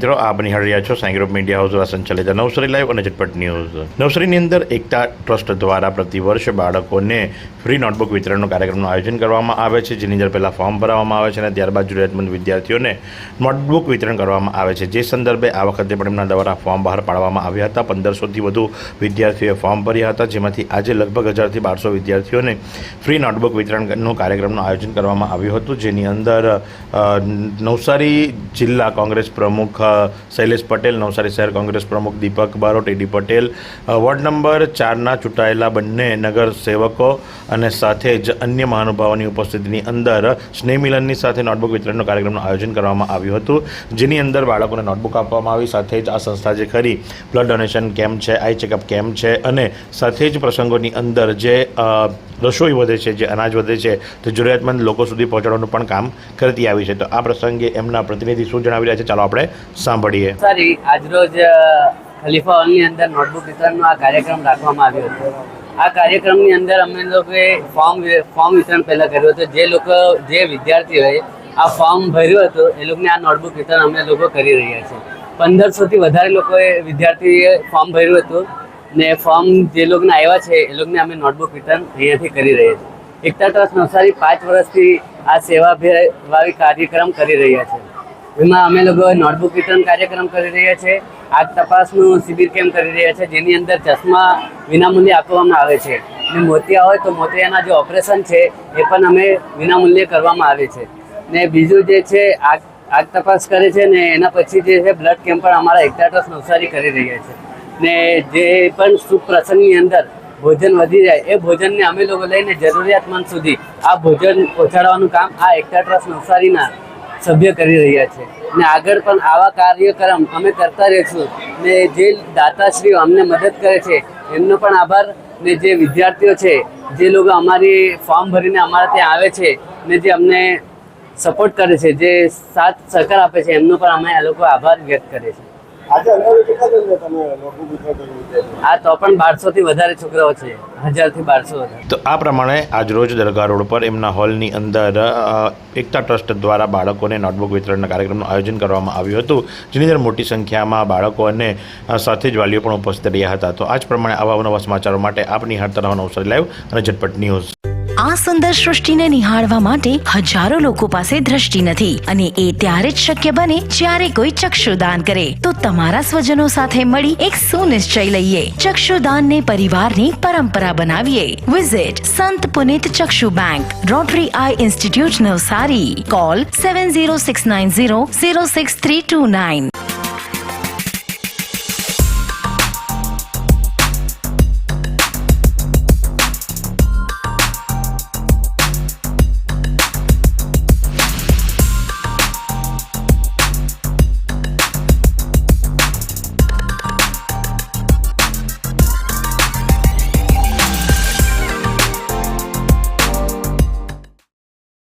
મિત્રો આપ નિહાળી રહ્યા છો સાંઈ ગ્રુપ મીડિયા હાઉસ દ્વારા સંચાલિત નવસારી લાઈવ અને ઝટપટ ન્યૂઝ। નવસારીની અંદર એકતા ટ્રસ્ટ દ્વારા પ્રતિવર્ષ બાળકોને ફ્રી નોટબુક વિતરણનો કાર્યક્રમનું આયોજન કરવામાં આવે છે, જેની અંદર પહેલાં ફોર્મ ભરવામાં આવે છે અને ત્યારબાદ જરૂરિયાતમંદ વિદ્યાર્થીઓને નોટબુક વિતરણ કરવામાં આવે છે। જે સંદર્ભે આ વખતે પણ એમના દ્વારા ફોર્મ બહાર પાડવામાં આવ્યા હતા। 1500થી વધુ વિદ્યાર્થીઓએ ફોર્મ ભર્યા હતા, જેમાંથી આજે લગભગ 1000થી 1200 વિદ્યાર્થીઓને ફ્રી નોટબુક વિતરણનું કાર્યક્રમનું આયોજન કરવામાં આવ્યું હતું, જેની અંદર નવસારી જિલ્લા કોંગ્રેસ પ્રમુખ શૈલેષ પટેલ, નવસારી શહેર કોંગ્રેસ પ્રમુખ Deepak Barot, D Patel, ward number 4ના ચૂંટાયેલા બંને નગર સેવકો અને સાથે જ અન્ય મહાનુભાવોની ઉપસ્થિતિની અંદર સ્નેહ મિલનની સાથે નોટબુક વિતરણનો કાર્યક્રમનું આયોજન કરવામાં આવ્યું હતું, જેની અંદર બાળકોને નોટબુક આપવામાં આવી। સાથે જ આ સંસ્થા જે ખરી બ્લડ ડોનેશન કેમ્પ છે, આઈ ચેકઅપ કેમ્પ છે અને સાથે જ પ્રસંગોની અંદર જે રસોઈ વધે છે, જે અનાજ વધે છે તે જરૂરિયાતમંદ લોકો સુધી પહોંચાડવાનું પણ કામ કરતી આવી છે। તો આ પ્રસંગે એમના પ્રતિનિધિ શું જણાવી રહ્યા છે, ચાલો આપણે સાંભળીએ। સારી આજરોજ ખલીફા હોલની અંદર નોટબુક વિતરણનો આ કાર્યક્રમ રાખવામાં આવ્યો હતો। આ કાર્યક્રમની અંદર અમે લોકોએ ફોર્મ વિતરણ પહેલાં કર્યું હતું। જે વિદ્યાર્થીઓએ આ ફોર્મ ભર્યું હતું એ લોકોને આ નોટબુક વિતરણ અમે લોકો કરી રહ્યા છીએ। 1500થી વધારે લોકોએ વિદ્યાર્થીએ ફોર્મ ભર્યું હતું ને ફોર્મ જે લોકોને આવ્યા છે એ લોકોને અમે નોટબુક વિતરણ અહીંયાથી કરી રહ્યા છીએ। એકતા ટ્રસ્ટ નવસારી 5 વર્ષથી આ સેવાભાવી કાર્યક્રમ કરી રહ્યા છે। એમાં અમે લોકો નોટબુક વિતરણ કાર્યક્રમ કરી રહ્યા છે, આગ તપાસનું શિબિર કેમ્પ કરી રહ્યા છે, જેની અંદર ચશ્મા વિનામૂલ્યે આપવામાં આવે છે અને મોતિયા હોય તો મોતિયાના જે ઓપરેશન છે એ પણ અમે વિનામૂલ્યે કરવામાં આવે છે। ને બીજું જે છે આગ તપાસ કરે છે ને એના પછી જે છે બ્લડ કેમ્પ પણ અમારા એકતા ટ્રસ્ટ નવસારી કરી રહ્યા છે। ને જે પણ શુભ પ્રસંગની અંદર ભોજન વધી જાય એ ભોજનને અમે લોકો લઈને જરૂરિયાતમંદ સુધી આ ભોજન પહોંચાડવાનું કામ આ એકતા ટ્રસ્ટ નવસારીના સભ્ય કરી રહ્યા છે ને આગળ પણ આવા કાર્યક્રમ અમે કરતા રહીશું। ને જે દાતાશ્રીઓ અમને મદદ કરે છે એમનો પણ આભાર। ને જે વિદ્યાર્થીઓ છે જે લોકો અમારી ફોર્મ ભરીને અમારા ત્યાં આવે છે ને જે અમને સપોર્ટ કરે છે, જે સાથ સહકાર આપે છે, એમનો પણ અમે આ લોકો આભાર વ્યક્ત કરીએ છીએ। આ તો પણ 1200થી વધારે છોકરાઓ છે, 1000થી 1200 વધારે। તો આ પ્રમાણે આજરોજ દરગાહ રોડ પર એમના હોલની અંદર એકતા ટ્રસ્ટ દ્વારા બાળકોને નોટબુક વિતરણના કાર્યક્રમનું આયોજન કરવામાં આવ્યું હતું, જેની અંદર મોટી સંખ્યામાં બાળકો અને સાથે જ વાલીઓ પણ ઉપસ્થિત રહ્યા હતા। તો આ જ પ્રમાણે આવા નવા સમાચારો માટે આપ નિહાળતા રહો નવસારી લાઈવ અને ઝટપટ ન્યૂઝ। આ સુંદર સૃષ્ટિને નિહાળવા માટે હજારો લોકો પાસે દ્રષ્ટિ નથી અને એ ત્યારે જ શક્ય બને જ્યારે કોઈ ચક્ષુદાન કરે। તો તમારા સ્વજનો સાથે મળી એક સુનિશ્ચય લઈએ, ચક્ષુદાનને પરિવારની પરંપરા બનાવીએ। Visit Sant Punit Chakshu bank, Rotary eye institute Navsari. Call 7069006329।